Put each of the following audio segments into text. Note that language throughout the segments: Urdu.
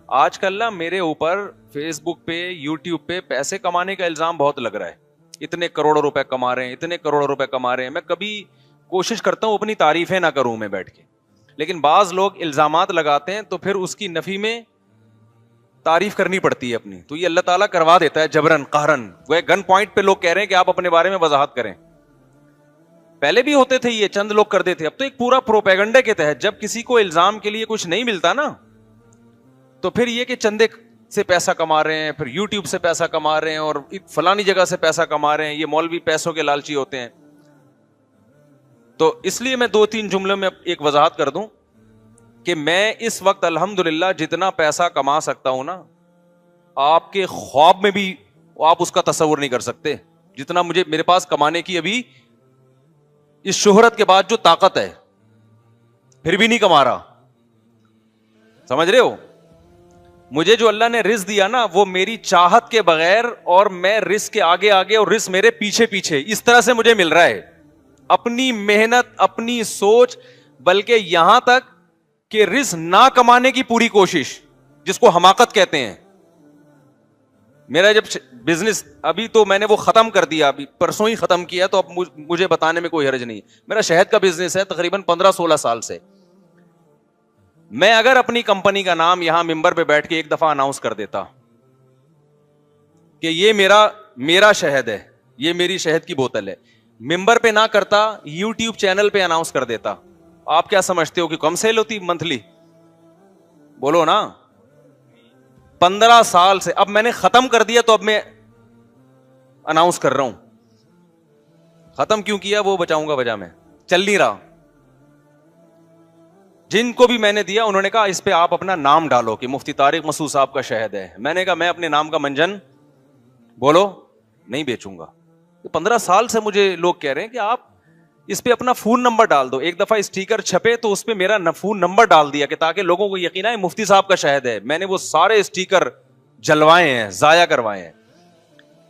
آج کل نا میرے اوپر فیس بک پہ یوٹیوب پہ پیسے کمانے کا الزام بہت لگ رہا ہے, اتنے کروڑوں روپے کما رہے ہیں, اتنے کروڑوں روپے کما رہے ہیں. میں کبھی کوشش کرتا ہوں اپنی تعریفیں نہ کروں میں بیٹھ کے, لیکن بعض لوگ الزامات لگاتے ہیں تو پھر اس کی نفی میں تعریف کرنی پڑتی ہے اپنی, تو یہ اللہ تعالیٰ کروا دیتا ہے جبرن قہرن. وہ گن پوائنٹ پہ لوگ کہہ رہے ہیں کہ آپ اپنے بارے میں وضاحت کریں. پہلے بھی ہوتے تھے یہ, چند لوگ کرتے تھے, اب تو ایک پورا پروپیگنڈے کے تحت جب کسی کو الزام کے لیے کچھ نہیں ملتا نا تو پھر یہ کہ چندے سے پیسہ کما رہے ہیں, پھر یوٹیوب سے پیسہ کما رہے ہیں, اور فلانی جگہ سے پیسہ کما رہے ہیں, یہ مولوی پیسوں کے لالچی ہوتے ہیں. تو اس لیے میں 2-3 جملوں میں ایک وضاحت کر دوں کہ میں اس وقت الحمدللہ جتنا پیسہ کما سکتا ہوں نا, آپ کے خواب میں بھی آپ اس کا تصور نہیں کر سکتے جتنا مجھے میرے پاس کمانے کی ابھی اس شہرت کے بعد جو طاقت ہے. پھر بھی نہیں کما رہا, سمجھ رہے ہو؟ مجھے جو اللہ نے رزق دیا نا وہ میری چاہت کے بغیر, اور میں رزق کے آگے آگے اور رزق میرے پیچھے پیچھے, اس طرح سے مجھے مل رہا ہے. اپنی محنت, اپنی سوچ, بلکہ یہاں تک کہ رزق نہ کمانے کی پوری کوشش, جس کو حماقت کہتے ہیں. میرا جب بزنس ابھی تو میں نے وہ ختم کر دیا, ابھی پرسوں ہی ختم کیا, تو اب مجھے بتانے میں کوئی حرج نہیں. میرا شہد کا بزنس ہے تقریباً 15-16 سال سے. میں اگر اپنی کمپنی کا نام یہاں ممبر پہ بیٹھ کے ایک دفعہ اناؤنس کر دیتا کہ یہ میرا شہد ہے, یہ میری شہد کی بوتل ہے, ممبر پہ نہ کرتا, یوٹیوب چینل پہ اناؤنس کر دیتا, آپ کیا سمجھتے ہو کہ کم سیل ہوتی منتھلی؟ بولو نا. 15 سال سے, اب میں نے ختم کر دیا تو اب میں اناؤنس کر رہا ہوں. ختم کیوں کیا وہ بچاؤں گا وجہ میں, چل نہیں رہا. جن کو بھی میں نے دیا انہوں نے کہا اس پہ آپ اپنا نام ڈالو کہ مفتی طارق مسعود صاحب کا شہد ہے. میں نے کہا میں اپنے نام کا منجن بولو نہیں بیچوں گا. 15 سال سے مجھے لوگ کہہ رہے ہیں کہ آپ اس پہ اپنا فون نمبر ڈال دو. ایک دفعہ اسٹیکر چھپے تو اس پہ میرا فون نمبر ڈال دیا کہ تاکہ لوگوں کو یقین آئے مفتی صاحب کا شہد ہے. میں نے وہ سارے اسٹیکر جلوائے ہیں, ضائع کروائے ہیں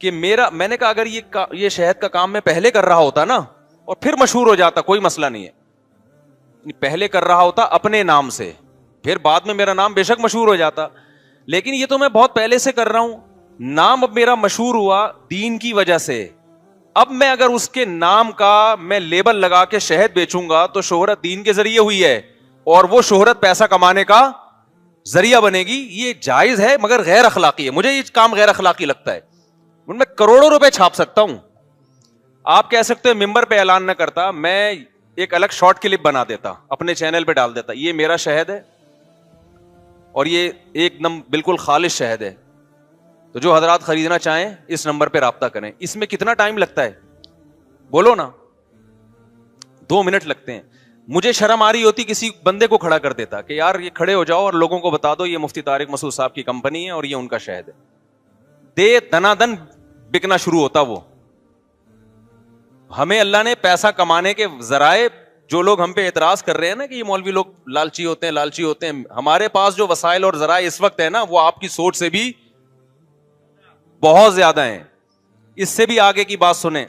کہ میں نے کہا اگر یہ شہد کا کام میں پہلے کر رہا ہوتا نا اور پھر مشہور ہو جاتا, کوئی مسئلہ نہیں ہے. پہلے کر رہا ہوتا اپنے نام سے, پھر بعد میں میرا نام بے شک مشہور ہو جاتا, لیکن یہ تو میں بہت پہلے سے کر رہا ہوں. نام اب میرا مشہور ہوا دین کی وجہ سے. اب میں اگر اس کے نام کا میں لیبل لگا کے شہد بیچوں گا تو شہرت دین کے ذریعے ہوئی ہے, اور وہ شہرت پیسہ کمانے کا ذریعہ بنے گی. یہ جائز ہے مگر غیر اخلاقی ہے. مجھے یہ کام غیر اخلاقی لگتا ہے. میں کروڑوں روپے چھاپ سکتا ہوں. آپ کہہ سکتے ہیں ممبر پہ اعلان نہ کرتا, میں ایک الگ شارٹ کلپ بنا دیتا, اپنے چینل پہ ڈال دیتا, یہ میرا شہد ہے اور یہ ایک دم بالکل خالص شہد ہے, تو جو حضرات خریدنا چاہیں اس نمبر پہ رابطہ کریں. اس میں کتنا ٹائم لگتا ہے بولو نا, 2 منٹ لگتے ہیں. مجھے شرم آ رہی ہوتی کسی بندے کو کھڑا کر دیتا کہ یار یہ کھڑے ہو جاؤ اور لوگوں کو بتا دو یہ مفتی طارق مسعود صاحب کی کمپنی ہے اور یہ ان کا شہد ہے. دے دنا دن بکنا شروع ہوتا. وہ ہمیں اللہ نے پیسہ کمانے کے ذرائع, جو لوگ ہم پہ اعتراض کر رہے ہیں نا کہ یہ مولوی لوگ لالچی ہوتے ہیں, ہمارے پاس جو وسائل اور ذرائع اس وقت ہے نا وہ آپ کی سوچ سے بھی بہت زیادہ ہیں. اس سے بھی آگے کی بات سنیں.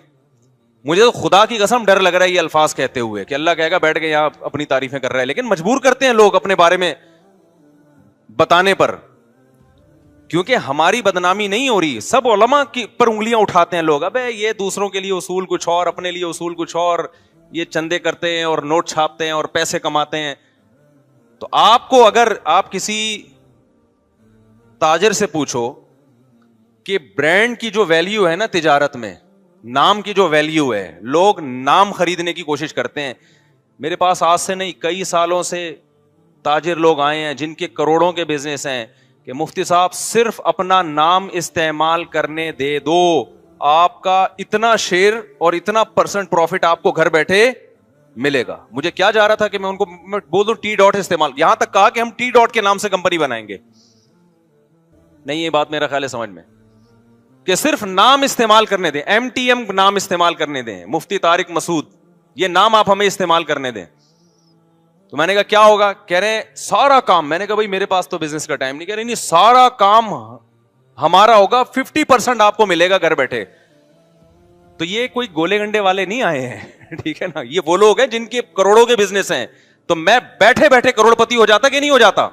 مجھے تو خدا کی قسم ڈر لگ رہا ہے یہ الفاظ کہتے ہوئے کہ اللہ کہے گا بیٹھ کے یہاں اپنی تعریفیں کر رہا ہے, لیکن مجبور کرتے ہیں لوگ اپنے بارے میں بتانے پر, کیونکہ ہماری بدنامی نہیں ہو رہی. سب علماء کی پر انگلیاں اٹھاتے ہیں لوگ, ابے یہ دوسروں کے لیے اصول کچھ اور, اپنے لیے اصول کچھ اور, یہ چندے کرتے ہیں اور نوٹ چھاپتے ہیں اور پیسے کماتے ہیں. تو آپ کو اگر آپ کسی تاجر سے پوچھو کہ برانڈ کی جو ویلیو ہے نا تجارت میں, نام کی جو ویلیو ہے, لوگ نام خریدنے کی کوشش کرتے ہیں. میرے پاس آج سے نہیں کئی سالوں سے تاجر لوگ آئے ہیں جن کے کروڑوں کے بزنس ہیں کہ مفتی صاحب صرف اپنا نام استعمال کرنے دے دو, آپ کا اتنا شیئر اور اتنا % پروفٹ آپ کو گھر بیٹھے ملے گا. مجھے کیا جا رہا تھا کہ میں ان کو بول دوں ٹی ڈاٹ استعمال, یہاں تک کہا کہ ہم ٹی ڈاٹ کے نام سے کمپنی بنائیں گے. نہیں, یہ بات میرا خیال ہے سمجھ میں, کہ صرف نام استعمال کرنے دیں, MTM نام استعمال کرنے دیں, مفتی طارق مسعود, یہ نام آپ ہمیں استعمال کرنے دیں. تو میں نے کہا کیا ہوگا, کہہ رہے ہیں سارا کام. میں نے کہا بھائی میرے پاس تو بزنس کا ٹائم نہیں. کہہ رہے نہیں, سارا کام ہمارا ہوگا, 50% آپ کو ملے گا گھر بیٹھے. تو یہ کوئی گولے گنڈے والے نہیں آئے ہیں, ٹھیک ہے نا, یہ وہ لوگ ہیں جن کے کروڑوں کے بزنس ہیں. تو میں بیٹھے بیٹھے کروڑ پتی ہو جاتا کہ نہیں ہو جاتا؟